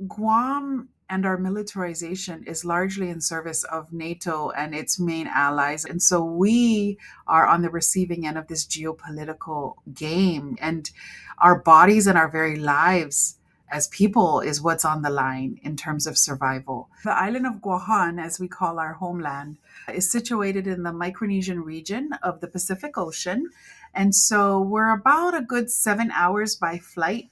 Guam and our militarization is largely in service of NATO and its main allies. And so we are on the receiving end of this geopolitical game, and our bodies and our very lives as people is what's on the line in terms of survival. The island of Guahan, as we call our homeland, is situated in the Micronesian region of the Pacific Ocean. And so we're about a good 7 hours by flight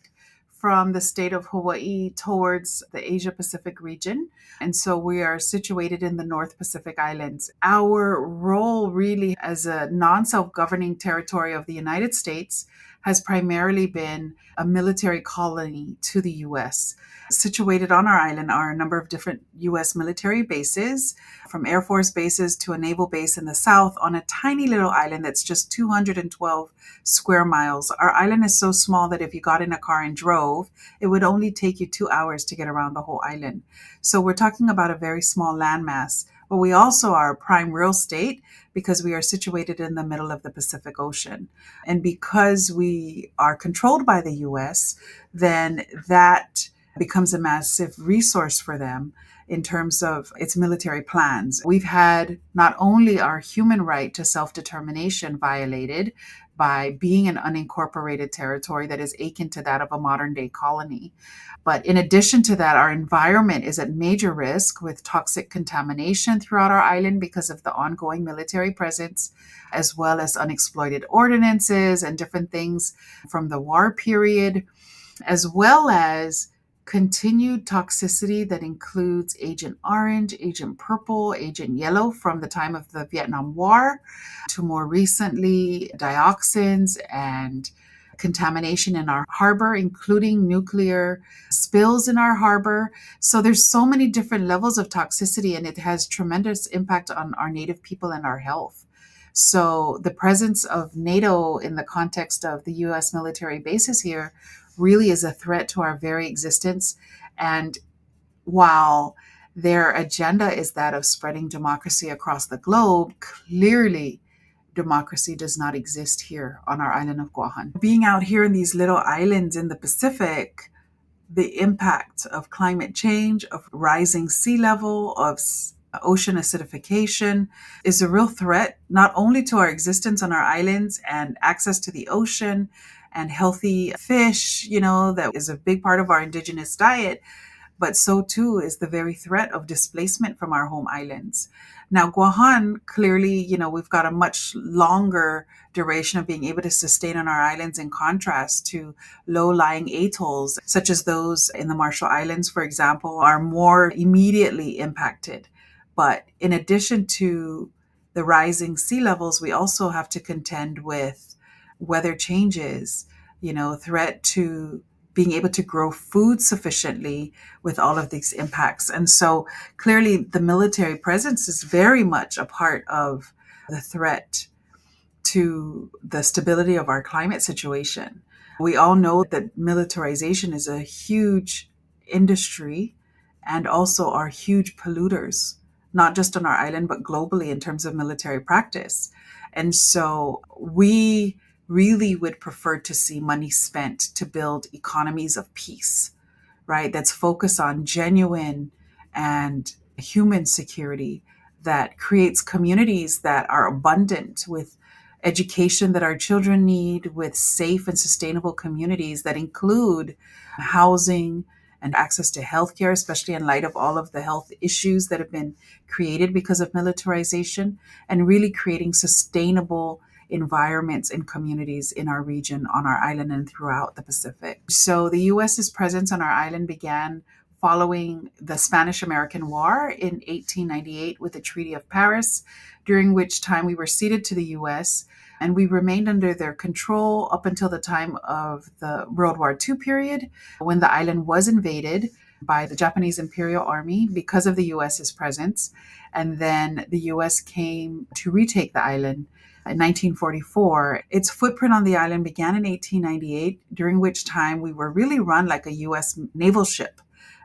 from the state of Hawaii towards the Asia Pacific region. And so we are situated in the North Pacific Islands. Our role, really, as a non self governing territory of the United States, has primarily been a military colony to the US. Situated on our island are a number of different US military bases, from Air Force bases to a naval base in the south on a tiny little island that's just 212 square miles. Our island is so small that if you got in a car and drove, it would only take you 2 hours to get around the whole island. So we're talking about a very small landmass. But we also are prime real estate because we are situated in the middle of the Pacific Ocean. And because we are controlled by the US, then that becomes a massive resource for them in terms of its military plans. We've had not only our human right to self-determination violated by being an unincorporated territory that is akin to that of a modern day colony, but in addition to that, our environment is at major risk with toxic contamination throughout our island because of the ongoing military presence, as well as unexploded ordinances and different things from the war period, as well as continued toxicity that includes Agent Orange, Agent Purple, Agent Yellow from the time of the Vietnam War to more recently dioxins and contamination in our harbor, including nuclear spills in our harbor. So there's so many different levels of toxicity, and it has tremendous impact on our Native people and our health. So the presence of NATO in the context of the US military bases here really is a threat to our very existence. And while their agenda is that of spreading democracy across the globe, clearly democracy does not exist here on our island of Guahan. Being out here in these little islands in the Pacific, the impact of climate change, of rising sea level, of ocean acidification is a real threat, not only to our existence on our islands and access to the ocean and healthy fish, that is a big part of our indigenous diet, but so too is the very threat of displacement from our home islands. Now, Guahan, clearly, we've got a much longer duration of being able to sustain on our islands in contrast to low-lying atolls, such as those in the Marshall Islands, for example, are more immediately impacted. But in addition to the rising sea levels, we also have to contend with weather changes, threat to being able to grow food sufficiently with all of these impacts. And so clearly the military presence is very much a part of the threat to the stability of our climate situation. We all know that militarization is a huge industry and also are huge polluters, not just on our island, but globally in terms of military practice. And so we really would prefer to see money spent to build economies of peace, right? That's focused on genuine and human security, that creates communities that are abundant with education that our children need, with safe and sustainable communities that include housing and access to healthcare, especially in light of all of the health issues that have been created because of militarization, and really creating sustainable environments and communities in our region, on our island, and throughout the Pacific. So the US's presence on our island began following the Spanish-American War in 1898 with the Treaty of Paris, during which time we were ceded to the US, and we remained under their control up until the time of the World War II period, when the island was invaded by the Japanese Imperial Army because of the US's presence. And then the US came to retake the island in 1944. Its footprint on the island began in 1898, during which time we were really run like a US naval ship.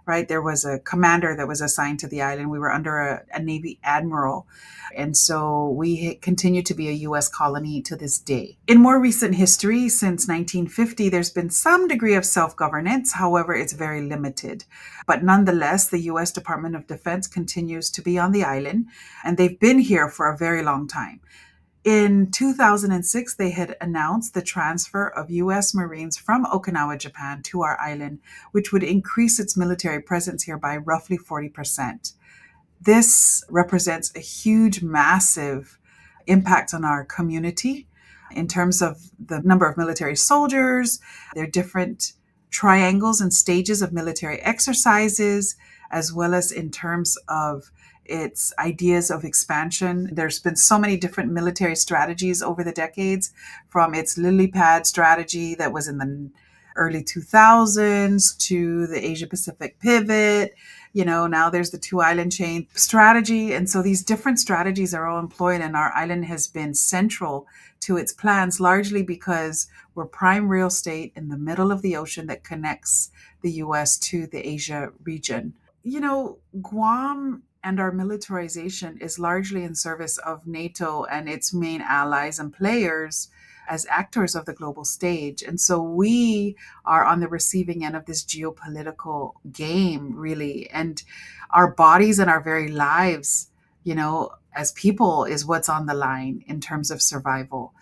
right? There was a commander that was assigned to the island. We were under a Navy admiral. And so we continue to be a US colony to this day. In more recent history, since 1950, there's been some degree of self governance. However, it's very limited. But nonetheless, the US Department of Defense continues to be on the island, and they've been here for a very long time. In 2006, they had announced the transfer of US Marines from Okinawa, Japan to our island, which would increase its military presence here by roughly 40%. This represents a huge, massive impact on our community in terms of the number of military soldiers, their different triangles and stages of military exercises, as well as in terms of its ideas of expansion. There's been so many different military strategies over the decades, from its lily pad strategy that was in the early 2000s to the Asia Pacific pivot. Now there's the two island chain strategy. And so these different strategies are all employed, and our island has been central to its plans, largely because we're prime real estate in the middle of the ocean that connects the US to the Asia region. Guam and our militarization is largely in service of NATO and its main allies and players as actors of the global stage. And so we are on the receiving end of this geopolitical game, really. And our bodies and our very lives, as people, is what's on the line in terms of survival.